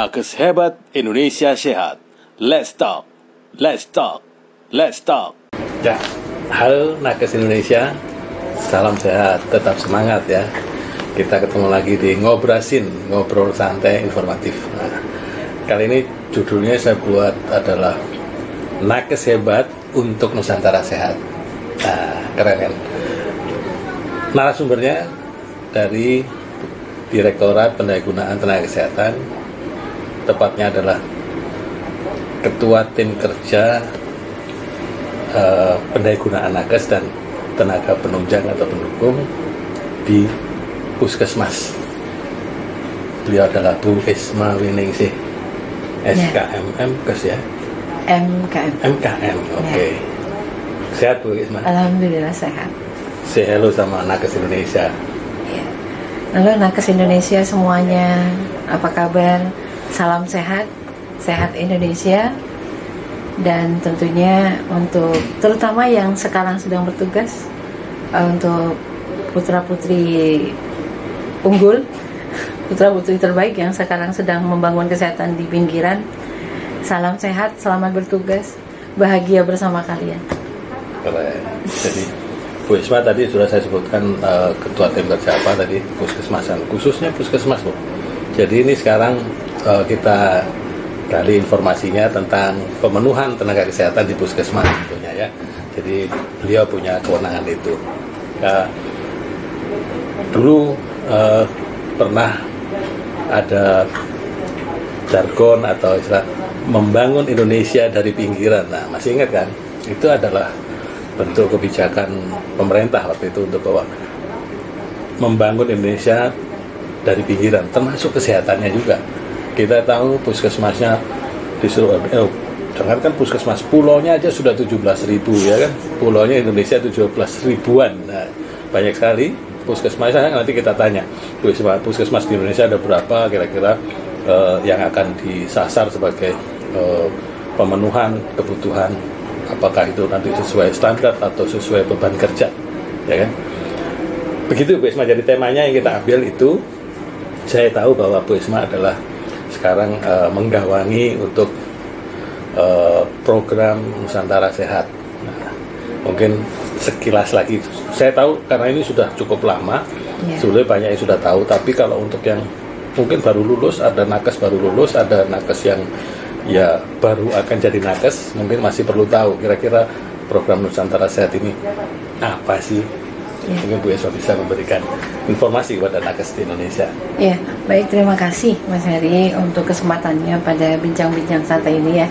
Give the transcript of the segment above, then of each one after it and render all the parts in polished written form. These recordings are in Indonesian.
Nakes hebat, Indonesia sehat. Let's talk, let's talk, let's talk. Ya, halo Nakes Indonesia, salam sehat, tetap semangat ya. Kita ketemu lagi di Ngobrasin, ngobrol santai informatif. Nah, kali ini judulnya saya buat adalah Nakes hebat untuk Nusantara sehat. Nah, keren kan? Narasumbernya dari Direktorat Pendayagunaan Tenaga Kesehatan, tepatnya adalah Ketua Tim Kerja Pendayagunaan Nakes dan Tenaga Penunjang atau Pendukung di Puskesmas. Beliau adalah Bu Isma Winingsih, SKM MKes ya? MKM, oke. Sehat Bu Isma? Alhamdulillah sehat. Say hello sama Nakes Indonesia. Ya. Halo Nakes Indonesia semuanya, apa kabar? Salam sehat, sehat Indonesia. Dan tentunya untuk terutama yang sekarang sedang bertugas, untuk putra-putri unggul, putra-putri terbaik yang sekarang sedang membangun kesehatan di pinggiran. Salam sehat, selamat bertugas, bahagia bersama kalian. Jadi Bu Isma tadi sudah saya sebutkan ketua tim kerja apa tadi, puskesmasan, khususnya puskesmas Bu. Jadi ini sekarang kita gali informasinya tentang pemenuhan tenaga kesehatan di puskesmas tentunya ya. Jadi beliau punya kewenangan itu. Dulu pernah ada jargon atau istilah membangun Indonesia dari pinggiran. Nah, masih ingat kan? Itu adalah bentuk kebijakan pemerintah waktu itu untuk bahwa membangun Indonesia dari pinggiran, termasuk kesehatannya juga. Kita tahu puskesmasnya disuruh, jangan kan puskesmas, pulaunya aja sudah 17.000 ya kan, pulaunya Indonesia 17.000-an. Nah, banyak sekali puskesmasnya. Nanti kita tanya puskesmas di Indonesia ada berapa kira-kira yang akan disasar sebagai pemenuhan kebutuhan, apakah itu nanti sesuai standar atau sesuai beban kerja, ya kan? Begitu Bu Isma. Jadi temanya yang kita ambil itu, saya tahu bahwa Bu Isma adalah sekarang menggawangi untuk program Nusantara Sehat. Nah, mungkin sekilas lagi, saya tahu karena ini sudah cukup lama, sebetulnya banyak yang sudah tahu, tapi kalau untuk yang mungkin baru lulus, ada nakes baru lulus, ada nakes yang ya baru akan jadi nakes, mungkin masih perlu tahu kira-kira program Nusantara Sehat ini apa sih. Mungkin Bu Isma bisa memberikan informasi kepada nakes di Indonesia. Ya, baik, terima kasih Mas Heri untuk kesempatannya pada bincang-bincang santai ini ya.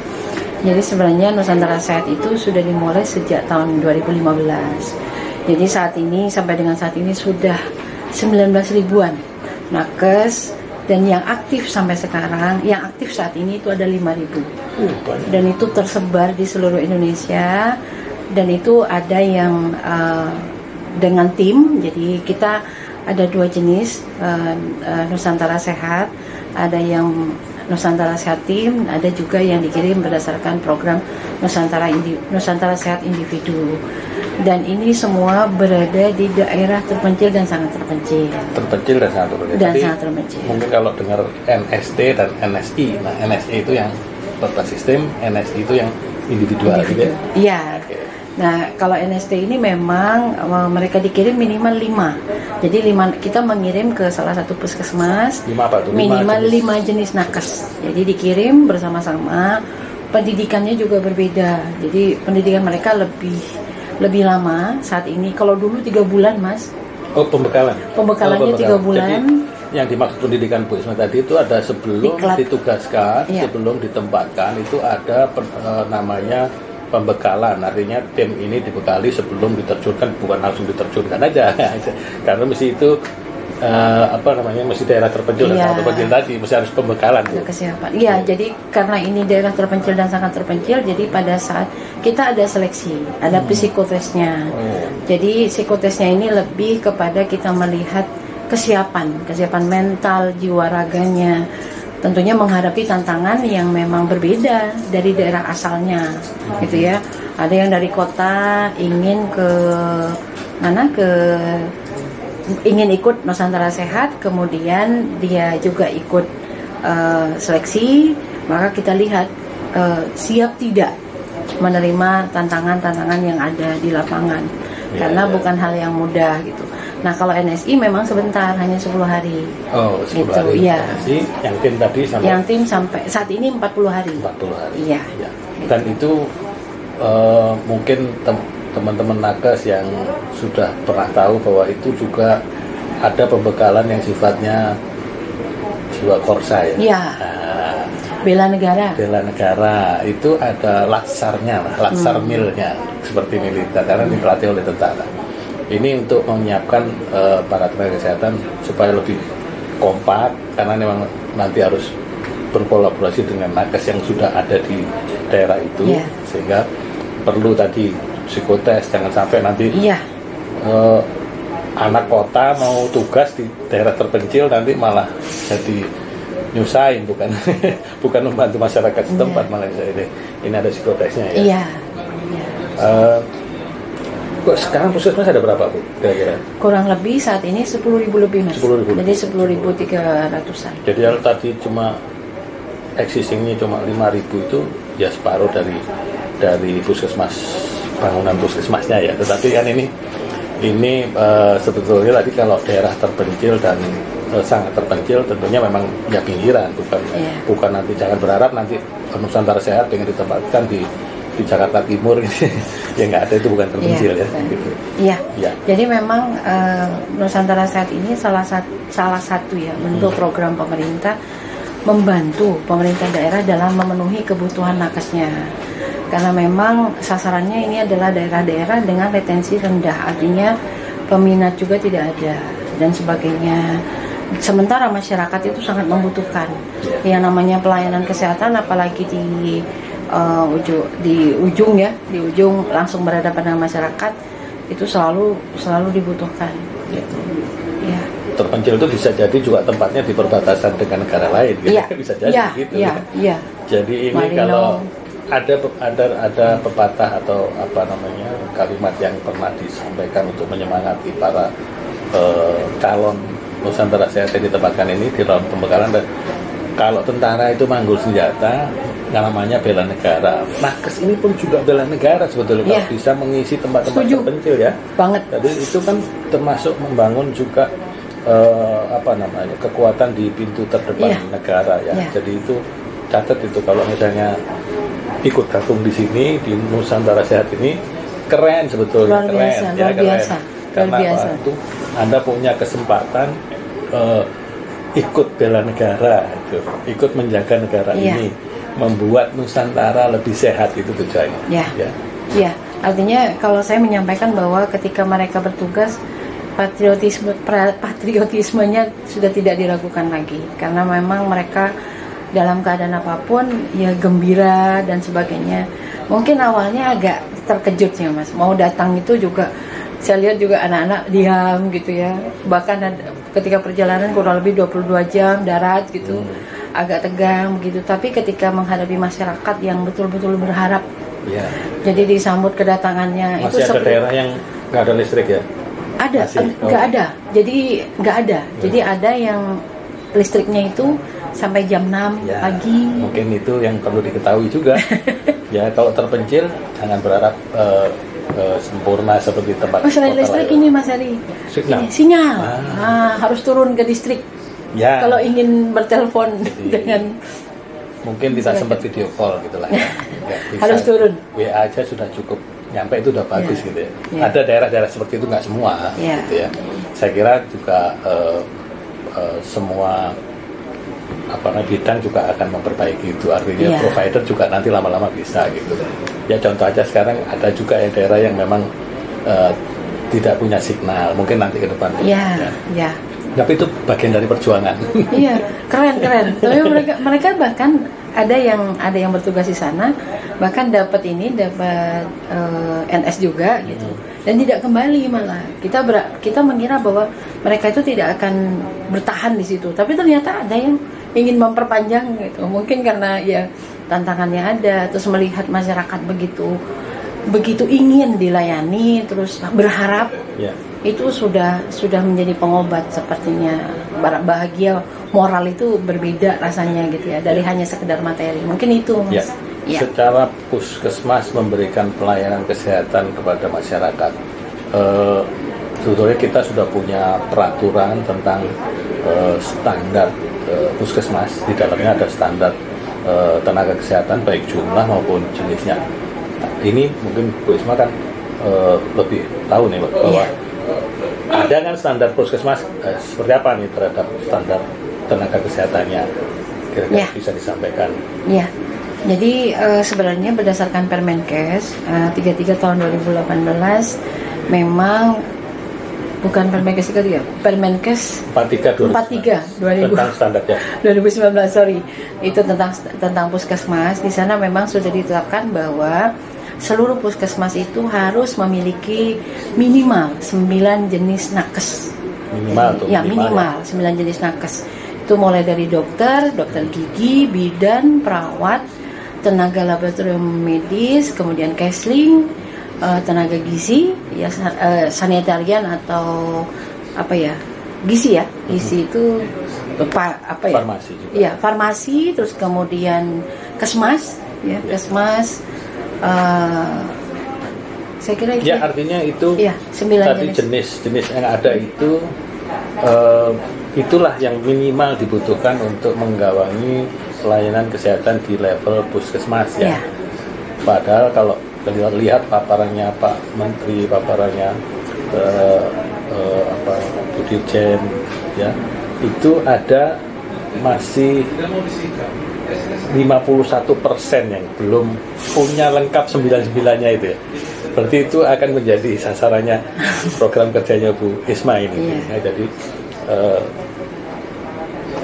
Jadi sebenarnya Nusantara Sehat itu sudah dimulai sejak tahun 2015. Jadi saat ini, sampai dengan saat ini sudah 19.000-an nakes, dan yang aktif sampai sekarang, yang aktif saat ini itu ada 5.000. Dan itu tersebar di seluruh Indonesia, dan itu ada yang dengan tim. Jadi kita ada dua jenis Nusantara Sehat, ada yang Nusantara Sehat Tim, ada juga yang dikirim berdasarkan program Nusantara Sehat Individu. Dan ini semua berada di daerah terpencil dan sangat terpencil. Terpencil dan sangat terpencil. Dan sangat terpencil. Mungkin kalau dengar NST dan NSI, nah NSI itu yang berbasis sistem, NSI itu yang individual. Gitu ya? Iya. Okay. Nah, kalau NST ini memang mereka dikirim minimal 5. Jadi 5, kita mengirim ke salah satu puskesmas 5 apa tuh? Minimal 5 jenis nakes. Jadi dikirim bersama-sama. Pendidikannya juga berbeda. Jadi pendidikan mereka lebih lama saat ini. Kalau dulu 3 bulan, Mas. Oh, pembekalan. Pembekalannya 3 bulan. Jadi, yang dimaksud pendidikan Bu Isma tadi itu ada sebelum ditugaskan, sebelum ditempatkan itu ada namanya pembekalan. Artinya tim ini dibekali sebelum diterjunkan, bukan langsung diterjunkan aja. Karena mesti itu mesti daerah terpencil dan sangat terpencil tadi, mesti harus pembekalan. Ada kesiapan. Iya, jadi karena ini daerah terpencil dan sangat terpencil, jadi pada saat kita ada seleksi, ada psikotesnya. Jadi psikotesnya ini lebih kepada kita melihat kesiapan mental, jiwa raganya. Tentunya menghadapi tantangan yang memang berbeda dari daerah asalnya, gitu ya. Ada yang dari kota ingin ingin ikut Nusantara Sehat, kemudian dia juga ikut seleksi, maka kita lihat siap tidak menerima tantangan-tantangan yang ada di lapangan, karena bukan hal yang mudah gitu. Nah kalau NSI memang sebentar, hanya 10 hari. Oh, 10 gitu, hari. Iya. NSI, yang tim tadi sampai? Yang tim sampai saat ini 40 hari. 40 hari. Iya. Ya. Dan itu mungkin teman-teman nakes yang sudah pernah tahu bahwa itu juga ada pembekalan yang sifatnya jiwa korsa ya. Iya. Nah, Bela negara. bela negara itu ada latsarnya, latsar milnya seperti militer karena dipelatih oleh tentara. Ini untuk menyiapkan para tenaga kesehatan supaya lebih kompak karena memang nanti harus berkolaborasi dengan nakes yang sudah ada di daerah itu, sehingga perlu tadi psikotes, jangan sampai nanti anak kota mau tugas di daerah terpencil nanti malah jadi nyusahin, bukan bukan membantu masyarakat setempat, malah ini ada psikotesnya ya. Kok sekarang puskesmas ada berapa Bu kira-kira? Kurang lebih saat ini 10.000 lebih Mas. 10.000. Jadi 10.300-an. Jadi kalau tadi cuma existingnya cuma 5.000 itu ya separuh dari puskesmas, bangunan puskesmasnya ya. Tetapi kan ini sebetulnya tadi kalau daerah terpencil dan sangat terpencil tentunya memang ya pinggiran, bukan nanti, jangan berharap nanti Nusantara Sehat dengan ditempatkan di Jakarta Timur ya nggak ada, itu bukan terpencil gitu. Iya. Jadi memang Nusantara Sehat ini salah satu ya bentuk program pemerintah membantu pemerintah daerah dalam memenuhi kebutuhan nakesnya. Karena memang sasarannya ini adalah daerah-daerah dengan retensi rendah, artinya peminat juga tidak ada dan sebagainya. Sementara masyarakat itu sangat membutuhkan yang namanya pelayanan kesehatan, apalagi di ujung langsung berhadapan dengan masyarakat, itu selalu dibutuhkan gitu. Ya. Terpencil itu bisa jadi juga tempatnya di perbatasan dengan negara lain gitu. Bisa jadi gitu. Jadi ini kalau ada pepatah atau kalimat yang pernah disampaikan untuk menyemangati para calon Nusantara Sehat yang ditempatkan ini di dalam pembekalan, dan kalau tentara itu manggul senjata, namanya bela negara. Nakes ini pun juga bela negara sebetulnya, kalau bisa mengisi tempat-tempat terpencil ya. Banget. Jadi itu kan termasuk membangun juga kekuatan di pintu terdepan negara ya. Jadi itu catat itu, kalau misalnya ikut gabung di sini di Nusantara Sehat ini keren sebetulnya. Luar biasa. Karena itu Anda punya kesempatan ikut bela negara, ikut menjaga negara ini, membuat Nusantara lebih sehat, itu tujuannya. Ya, artinya kalau saya menyampaikan bahwa ketika mereka bertugas, patriotismenya sudah tidak diragukan lagi, karena memang mereka dalam keadaan apapun ya gembira dan sebagainya. Mungkin awalnya agak terkejut ya Mas, mau datang itu juga saya lihat juga anak-anak diam gitu ya, bahkan ketika perjalanan kurang lebih 22 jam darat gitu, agak tegang begitu. Tapi ketika menghadapi masyarakat yang betul-betul berharap, jadi disambut kedatangannya. Masih itu ada daerah yang nggak ada listrik ya? Ada, nggak ada. Jadi nggak ada. Jadi ada yang listriknya itu sampai jam 6 pagi. Mungkin itu yang perlu diketahui juga. Ya kalau terpencil jangan berharap sempurna seperti tempat. Selain listrik ini Mas Heri, sinyal. Harus turun ke distrik. Kalau ingin bertelepon dengan, mungkin bisa sempat video call gitulah ya. Harus turun. WA aja sudah cukup, nyampe itu udah bagus gitu ya. Ada daerah-daerah seperti itu, nggak semua gitu ya. Saya kira juga semua bidang juga akan memperbaiki itu, artinya provider juga nanti lama-lama bisa gitu. Ya contoh aja sekarang ada juga yang daerah yang memang tidak punya signal, mungkin nanti ke depan. Tapi itu bagian dari perjuangan. Iya, keren. Tapi mereka bahkan ada yang bertugas di sana, bahkan dapat NS juga gitu, dan tidak kembali malah. Kita mengira bahwa mereka itu tidak akan bertahan di situ, tapi ternyata ada yang ingin memperpanjang gitu. Mungkin karena ya tantangannya ada, terus melihat masyarakat begitu ingin dilayani, terus berharap itu sudah menjadi pengobat sepertinya. Bahagia moral itu berbeda rasanya gitu ya, dari hanya sekedar materi. Mungkin itu, Mas. Ya. Secara puskesmas memberikan pelayanan kesehatan kepada masyarakat, sebetulnya kita sudah punya peraturan tentang standar puskesmas. Di dalamnya ada standar tenaga kesehatan baik jumlah maupun jenisnya. Nah, ini mungkin Bu Isma kan lebih tahu nih bahwa ada kan standar puskesmas seperti apa nih terhadap standar tenaga kesehatannya, kira-kira bisa disampaikan? Iya. Jadi sebenarnya berdasarkan Permenkes 33 tahun 2018 memang bukan Permenkes 33, Permenkes 43 tentang standarnya 2019, sorry, itu tentang puskesmas. Di sana memang sudah ditetapkan bahwa seluruh puskesmas itu harus memiliki minimal 9 jenis nakes. Minimal 9 jenis nakes. Itu mulai dari dokter gigi, bidan, perawat, tenaga laboratorium medis, kemudian counseling, tenaga gizi, ya sanitarian atau apa ya, gizi ya, gizi itu apa ya? Farmasi juga. Ya, farmasi, terus kemudian kesmas, ya kesmas. Saya kira itu. Ya, artinya itu ya, 9 tadi jenis yang ada itu itulah yang minimal dibutuhkan untuk menggawangi pelayanan kesehatan di level puskesmas ya. Padahal kalau lihat paparannya Pak Menteri, paparannya Bu Dirjen ya, itu ada masih 51% yang belum punya lengkap 99-nya itu ya. Berarti itu akan menjadi sasarannya program kerjanya Bu Isma ini. Ya, jadi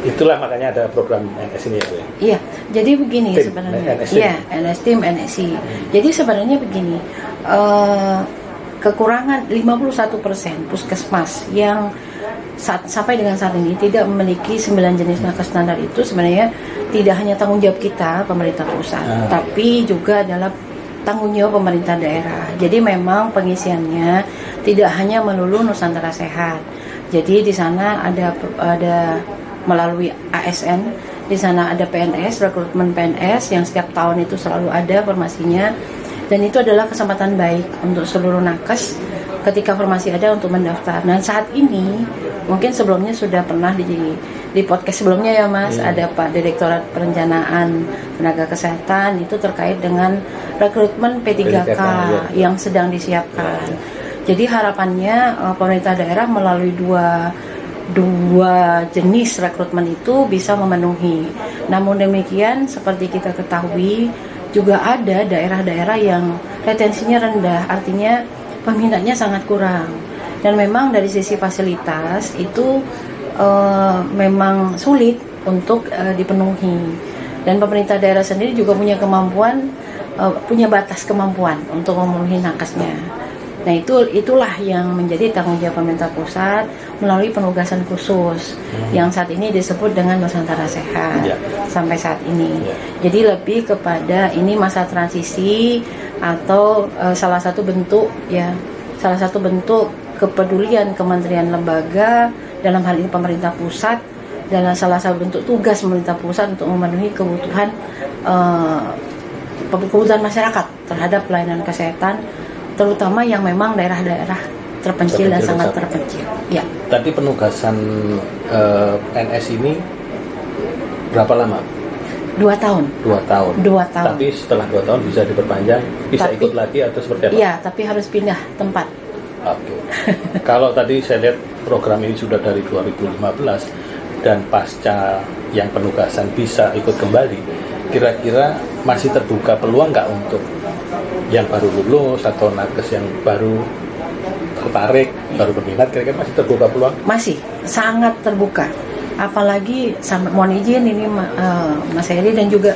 itulah makanya ada program NS ini ya Bu. Iya, jadi begini sebenarnya. Iya, NS-Team, NSI. Jadi sebenarnya begini, kekurangan 51% puskesmas yang sampai dengan saat ini tidak memiliki 9 jenis nakes standar itu sebenarnya tidak hanya tanggung jawab kita pemerintah pusat, tapi juga adalah tanggung jawab pemerintah daerah. Jadi memang pengisiannya tidak hanya melulu Nusantara Sehat. Jadi di sana ada melalui ASN, di sana ada PNS, rekrutmen PNS yang setiap tahun itu selalu ada formasinya, dan itu adalah kesempatan baik untuk seluruh nakes ketika formasi ada untuk mendaftar. Dan saat ini mungkin sebelumnya sudah pernah di podcast sebelumnya ya Mas, ada Pak Direktorat Perencanaan Tenaga Kesehatan itu terkait dengan rekrutmen P3K yang sedang disiapkan. Jadi harapannya pemerintah daerah melalui dua jenis rekrutmen itu bisa memenuhi. Namun demikian seperti kita ketahui juga ada daerah-daerah yang retensinya rendah, artinya peminatnya sangat kurang. Dan memang dari sisi fasilitas itu memang sulit untuk dipenuhi. Dan pemerintah daerah sendiri juga punya kemampuan, punya batas kemampuan untuk memenuhi nakesnya. Nah itulah yang menjadi tanggung jawab pemerintah pusat melalui penugasan khusus yang saat ini disebut dengan Nusantara Sehat sampai saat ini. Jadi lebih kepada ini masa transisi atau salah satu bentuk kepedulian kementerian lembaga, dalam hal ini pemerintah pusat, dalam salah satu bentuk tugas pemerintah pusat untuk memenuhi kebutuhan masyarakat terhadap pelayanan kesehatan, terutama yang memang daerah-daerah terpencil dan sangat terpencil. Ya. Tadi penugasan NS ini berapa lama? 2 tahun. 2 tahun. 2 tahun. Tapi setelah 2 tahun bisa diperpanjang, ikut lagi atau seperti apa? Iya, tapi harus pindah tempat. Oke. Kalau tadi saya lihat program ini sudah dari 2015 dan pasca yang penugasan bisa ikut kembali, kira-kira masih terbuka peluang nggak untuk yang baru lulus atau nakes yang baru tertarik, baru berminat, kira-kira masih terbuka peluang? Masih, sangat terbuka. Apalagi, mohon izin ini Mas Heri dan juga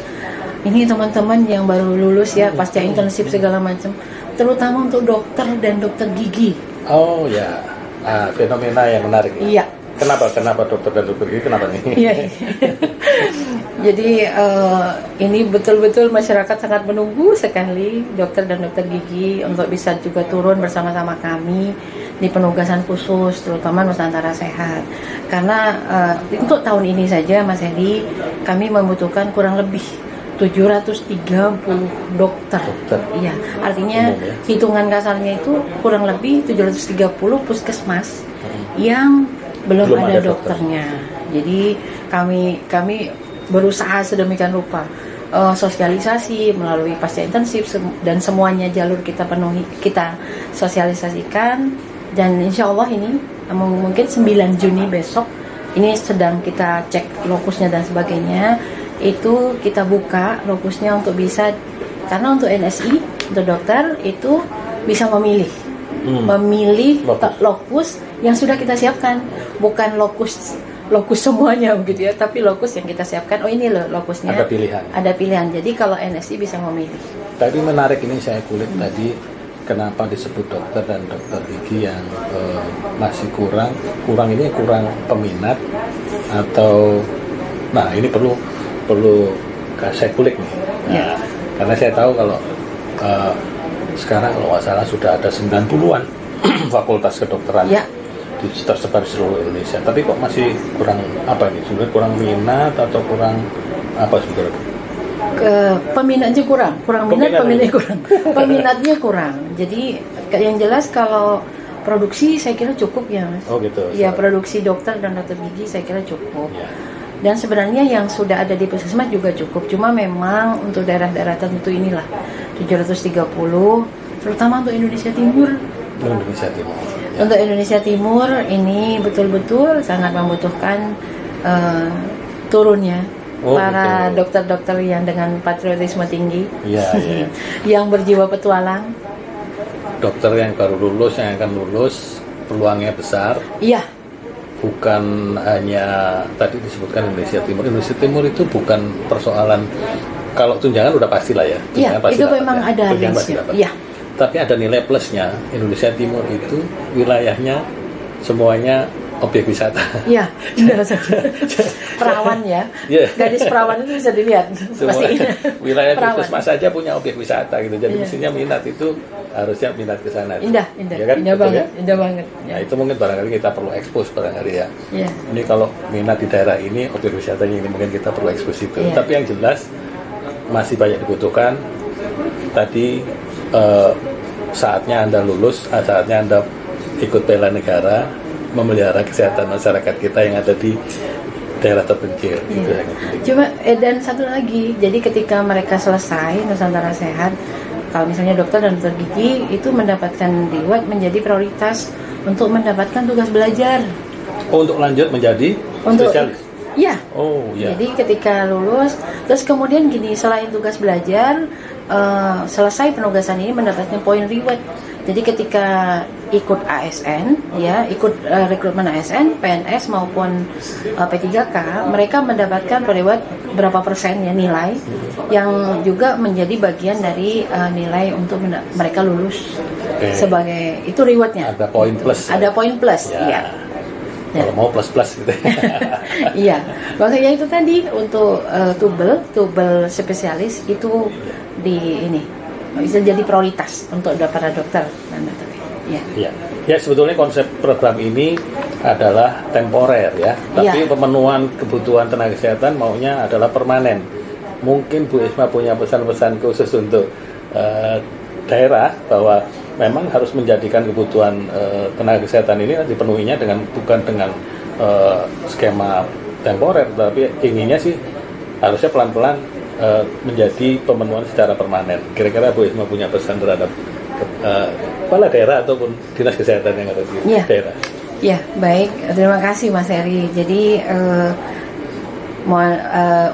ini teman-teman yang baru lulus ya, pasca internship segala macam, terutama untuk dokter dan dokter gigi. Oh ya, fenomena yang menarik. Iya. Kenapa dokter dan dokter gigi, kenapa nih? Iya. Jadi ini betul-betul masyarakat sangat menunggu sekali dokter dan dokter gigi untuk bisa juga turun bersama-sama kami di penugasan khusus, terutama Nusantara Sehat. Karena untuk tahun ini saja Mas Heri, kami membutuhkan kurang lebih 730 dokter. Iya, artinya hitungan kasarnya itu kurang lebih 730 puskesmas yang belum ada dokternya. Jadi kami berusaha sedemikian rupa sosialisasi melalui pasca intensif dan semuanya jalur kita penuhi, kita sosialisasikan, dan insya Allah ini mungkin 9 Juni besok ini sedang kita cek lokusnya dan sebagainya, itu kita buka lokusnya untuk bisa, karena untuk NSI, untuk dokter itu bisa memilih lokus yang sudah kita siapkan, bukan lokus semuanya begitu ya, tapi lokus yang kita siapkan. Oh ini loh lokusnya. Ada pilihan. Jadi kalau NSI bisa memilih. Tadi menarik ini saya kulik tadi, kenapa disebut dokter dan dokter gigi yang masih kurang ini kurang peminat atau, nah ini perlu saya kulik nih. Nah, karena saya tahu kalau sekarang kalau nggak salah sudah ada 90-an fakultas kedokteran. Tersebar di seluruh Indonesia, tapi kok masih kurang apa ini? Sebenarnya kurang minat atau kurang apa sebenarnya? Peminatnya kurang peminatnya kurang. Jadi yang jelas kalau produksi saya kira cukup ya Mas. Oh gitu. Ya, produksi dokter dan dokter gigi saya kira cukup. Dan sebenarnya yang sudah ada di puskesmas juga cukup. Cuma memang untuk daerah-daerah tertentu inilah 730, terutama untuk Indonesia Timur. Untuk Indonesia Timur ini betul-betul sangat membutuhkan turunnya para dokter-dokter yang dengan patriotisme tinggi, yang berjiwa petualang. Dokter yang baru lulus, yang akan lulus, peluangnya besar. Iya. Bukan hanya tadi disebutkan Indonesia Timur. Indonesia Timur itu bukan persoalan, kalau tunjangan udah pastilah ya. Iya, itu memang ada listnya. Iya. Tapi ada nilai plusnya. Indonesia Timur itu wilayahnya semuanya objek wisata. Iya, perawan ya. Gadis perawan itu bisa dilihat. Pasti wilayah puskesmas saja punya objek wisata gitu. Jadi mestinya minat itu harusnya minat ke sana. Indah ya kan? Indah banget, ya? Indah banget. Nah, itu mungkin barangkali kita perlu ekspos barangkali ya. Iya. Ini kalau minat di daerah ini, objek wisatanya ini mungkin kita perlu ekspos itu. Tapi yang jelas masih banyak dibutuhkan. Tadi saatnya Anda lulus, saatnya Anda ikut bela negara, memelihara kesehatan masyarakat kita yang ada di daerah terpencil. Gitu. Cuma dan satu lagi, jadi ketika mereka selesai Nusantara Sehat, kalau misalnya dokter dan dokter gigi itu mendapatkan reward menjadi prioritas untuk mendapatkan tugas belajar. Untuk lanjut menjadi spesialis? Iya. Jadi ketika lulus, terus kemudian gini, selain tugas belajar, selesai penugasan ini mendapatkan poin reward. Jadi ketika ikut ASN, ikut rekrutmen ASN, PNS maupun P3K, mereka mendapatkan reward berapa persen ya nilai, yang juga menjadi bagian dari nilai untuk mereka lulus sebagai itu rewardnya. Ada poin plus. Ada poin plus, iya. Kalau mau plus gitu. Iya, maksudnya itu tadi untuk tubel spesialis itu bisa jadi prioritas untuk para dokter dan dokter. Ya, sebetulnya konsep program ini adalah temporer ya, tapi pemenuhan kebutuhan tenaga kesehatan maunya adalah permanen. Mungkin Bu Isma punya pesan-pesan khusus untuk daerah bahwa memang harus menjadikan kebutuhan tenaga kesehatan ini dipenuhinya bukan dengan skema temporer, tapi inginnya sih harusnya pelan-pelan menjadi pemenuhan secara permanen. Kira-kira Bu Isma punya pesan terhadap kepala daerah ataupun dinas kesehatan yang ada di daerah? Ya, baik. Terima kasih Mas Heri. Jadi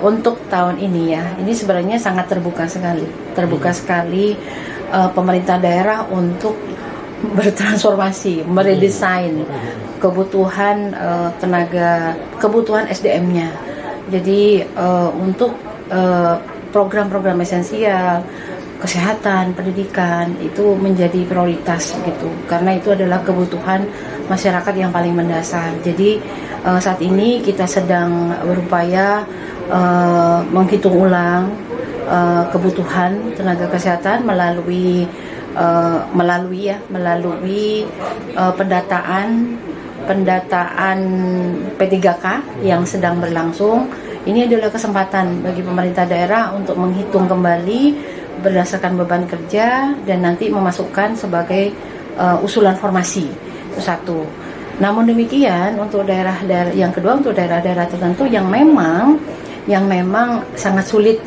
untuk tahun ini ya, ini sebenarnya sangat terbuka sekali pemerintah daerah untuk bertransformasi, meredesain kebutuhan kebutuhan SDM-nya. Jadi untuk program-program esensial, kesehatan, pendidikan itu menjadi prioritas gitu, karena itu adalah kebutuhan masyarakat yang paling mendasar. Jadi saat ini kita sedang berupaya menghitung ulang kebutuhan tenaga kesehatan melalui pendataan P3K yang sedang berlangsung. Ini adalah kesempatan bagi pemerintah daerah untuk menghitung kembali berdasarkan beban kerja dan nanti memasukkan sebagai usulan formasi. Itu satu. Namun demikian untuk daerah-daerah yang kedua, untuk daerah-daerah tertentu yang memang sangat sulit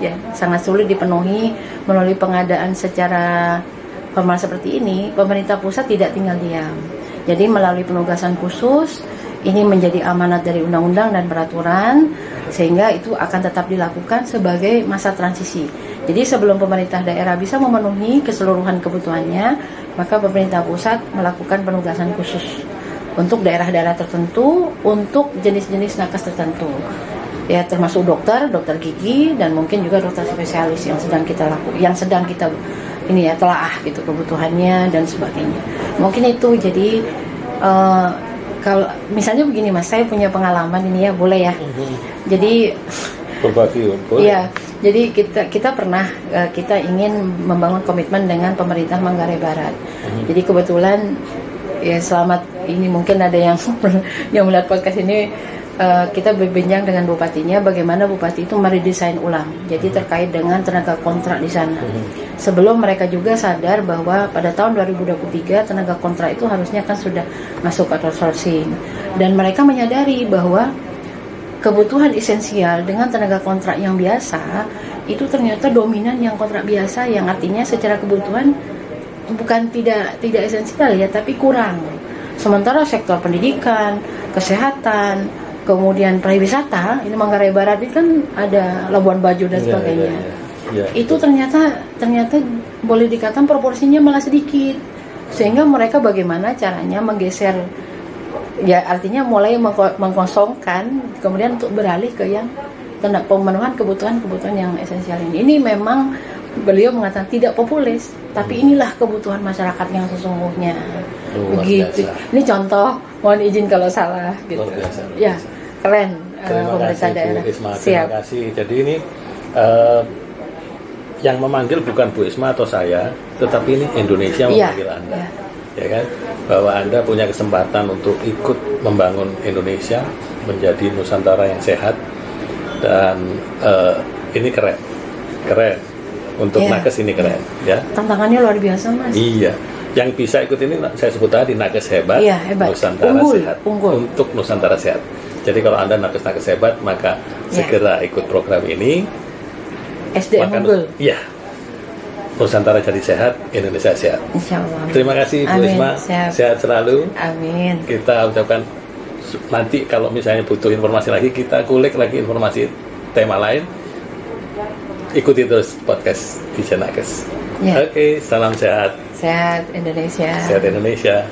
dipenuhi melalui pengadaan secara formal seperti ini, pemerintah pusat tidak tinggal diam. Jadi melalui penugasan khusus ini menjadi amanat dari undang-undang dan peraturan, sehingga itu akan tetap dilakukan sebagai masa transisi. Jadi sebelum pemerintah daerah bisa memenuhi keseluruhan kebutuhannya, maka pemerintah pusat melakukan penugasan khusus untuk daerah-daerah tertentu, untuk jenis-jenis nakes tertentu. Ya, termasuk dokter gigi, dan mungkin juga dokter spesialis yang sedang kita telaah gitu kebutuhannya dan sebagainya. Mungkin itu. Jadi kalau misalnya begini Mas, saya punya pengalaman ini ya, boleh ya. Jadi berbagi, boleh. Iya, jadi kita pernah kita ingin membangun komitmen dengan pemerintah Manggarai Barat. Jadi kebetulan ya selamat ini mungkin ada yang melihat podcast ini, kita berbincang dengan bupatinya bagaimana bupati itu meredesain ulang. Jadi terkait dengan tenaga kontrak di sana. Sebelum mereka juga sadar bahwa pada tahun 2023 tenaga kontrak itu harusnya kan sudah masuk outsourcing. Dan mereka menyadari bahwa kebutuhan esensial dengan tenaga kontrak yang biasa itu ternyata dominan yang kontrak biasa, yang artinya secara kebutuhan bukan tidak esensial ya, tapi kurang. Sementara sektor pendidikan, kesehatan, kemudian pariwisata, ini Manggarai Barat itu kan ada Labuan Bajo dan sebagainya. Itu ternyata boleh dikatakan proporsinya malah sedikit, sehingga mereka bagaimana caranya menggeser, ya artinya mulai mengkosongkan, kemudian untuk beralih ke yang pemenuhan kebutuhan yang esensial ini. Ini memang beliau mengatakan tidak populis, tapi inilah kebutuhan masyarakat yang sesungguhnya. Begitu. Ini contoh, mohon izin kalau salah gitu. Ya, keren. Terima kasih Bu Isma. Terima kasih. Jadi ini yang memanggil bukan Bu Isma atau saya, tetapi ini Indonesia memanggil Anda. Ya kan? Bahwa Anda punya kesempatan untuk ikut membangun Indonesia menjadi Nusantara yang sehat, dan ini keren. Untuk nakes ini keren, ya. Tantangannya luar biasa, Mas. Iya. Yang bisa ikut ini saya sebut tadi nakes hebat, hebat. Nusantara sehat. Untuk Nusantara sehat. Jadi kalau Anda nakes hebat, maka segera ikut program ini. SDM unggul. Iya. Nusantara jadi sehat, Indonesia sehat. Insyaallah. Terima kasih Bu Isma. Sehat selalu. Amin. Kita ucapkan, nanti kalau misalnya butuh informasi lagi, kita kulik lagi informasi tema lain. Ikuti terus podcast di Nakes. Oke, salam sehat. Sehat Indonesia. Sehat Indonesia.